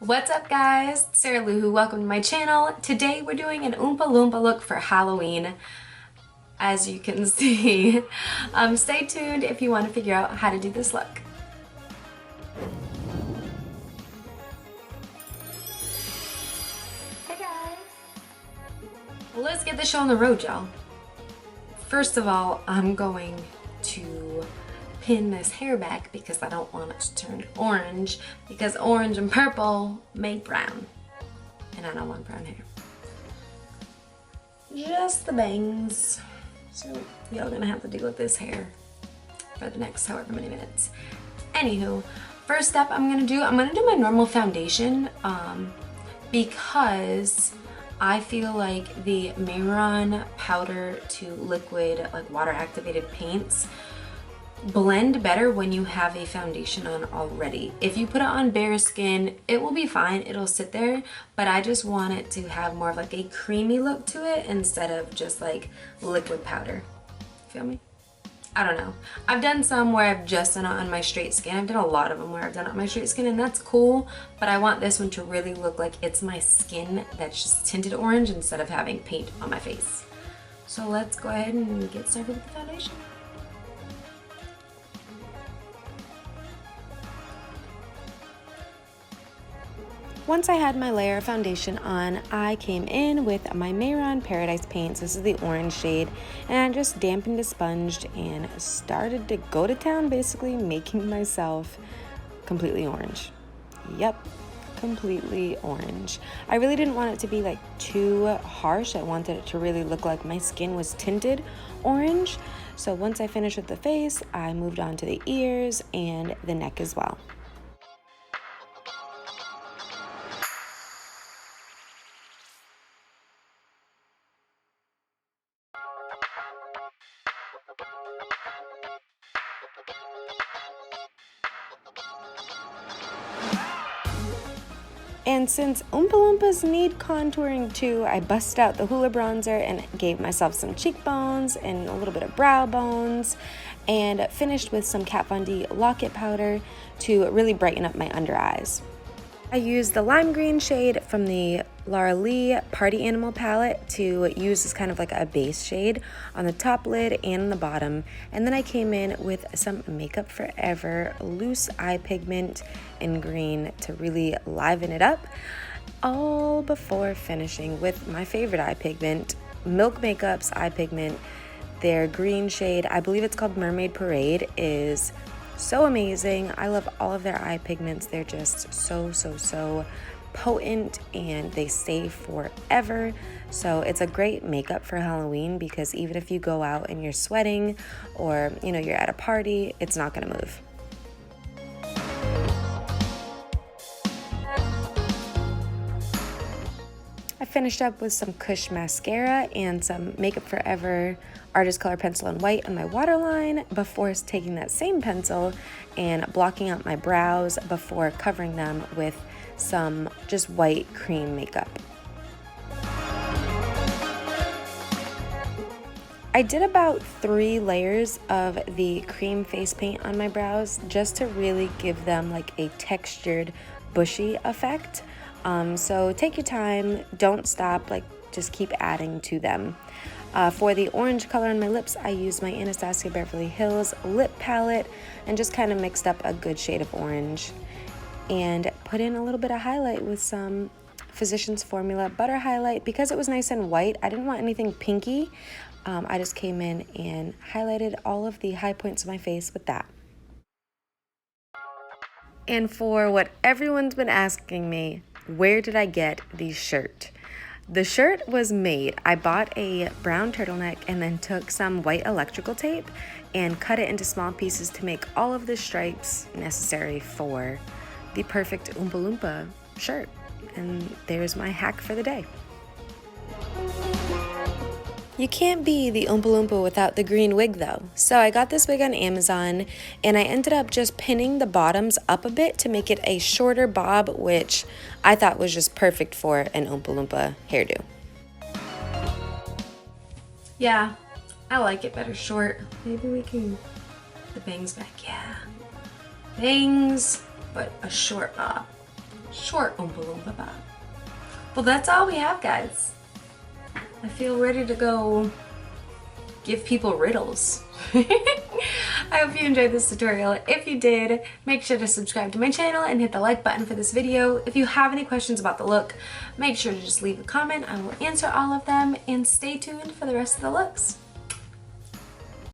What's up guys? Sarah Lou, welcome to my channel. Today we're doing an Oompa Loompa look for Halloween, as you can see. Stay tuned if you want to figure out how to do this look. Hey guys! Well, let's get the show on the road, y'all. First of all, I'm going to pin this hair back because I don't want it to turn orange, because orange and purple make brown, and I don't want brown hair. Just the bangs. So y'all gonna have to deal with this hair for the next however many minutes. Anywho, first step I'm gonna do my normal foundation because I feel like the Mehron powder to liquid, like water activated paints, blend better when you have a foundation on already. If you put it on bare skin, it will be fine, it'll sit there, but I just want it to have more of like a creamy look to it instead of just like liquid powder. Feel me? I don't know. I've done some where I've just done it on my straight skin. I've done a lot of them where I've done it on my straight skin, and that's cool, but I want this one to really look like it's my skin that's just tinted orange instead of having paint on my face. So let's go ahead and get started with the foundation. Once I had my layer of foundation on, I came in with my Mehron Paradise paints. This is the orange shade, and I just dampened a sponge and started to go to town, basically making myself completely orange. Yep, completely orange. I really didn't want it to be like too harsh. I wanted it to really look like my skin was tinted orange. So once I finished with the face, I moved on to the ears and the neck as well. And since Oompa Loompas need contouring too, I busted out the Hoola bronzer and gave myself some cheekbones and a little bit of brow bones, and finished with some Kat Von D locket powder to really brighten up my under eyes. I used the lime green shade from the LarLarLee Party Animal palette to use as kind of like a base shade on the top lid and on the bottom. And then I came in with some Makeup Forever loose eye pigment in green to really liven it up, all before finishing with my favorite eye pigment, Milk Makeup's eye pigment. Their green shade, I believe it's called Mermaid Parade, is so amazing. I love all of their eye pigments. They're just so potent, and they stay forever. So it's a great makeup for Halloween, because even if you go out and you're sweating, or you're at a party, it's not gonna move. I finished up with some Kush mascara and some Makeup Forever Artist Color Pencil in White on my waterline before taking that same pencil and blocking out my brows before covering them with some just white cream makeup. I did about 3 layers of the cream face paint on my brows just to really give them like a textured, bushy effect. So take your time, don't stop, like just keep adding to them. For the orange color on my lips, I used my Anastasia Beverly Hills lip palette and just kind of mixed up a good shade of orange, and put in a little bit of highlight with some Physicians Formula butter highlight. Because it was nice and white, I didn't want anything pinky. I just came in and highlighted all of the high points of my face with that. And for what everyone's been asking me, where did I get the shirt? The shirt was made. I bought a brown turtleneck and then took some white electrical tape and cut it into small pieces to make all of the stripes necessary for the perfect Oompa Loompa shirt. And there's my hack for the day. You can't be the Oompa Loompa without the green wig though. So I got this wig on Amazon, and I ended up just pinning the bottoms up a bit to make it a shorter bob, which I thought was just perfect for an Oompa Loompa hairdo. Yeah, I like it better short. Maybe we can put the bangs back. Yeah, bangs, but a short bob. short Oompa Loompa bob. Well, that's all we have, guys. I feel ready to go give people riddles. I hope you enjoyed this tutorial. If you did, make sure to subscribe to my channel and hit the like button for this video. If you have any questions about the look, make sure to just leave a comment. I will answer all of them, and stay tuned for the rest of the looks.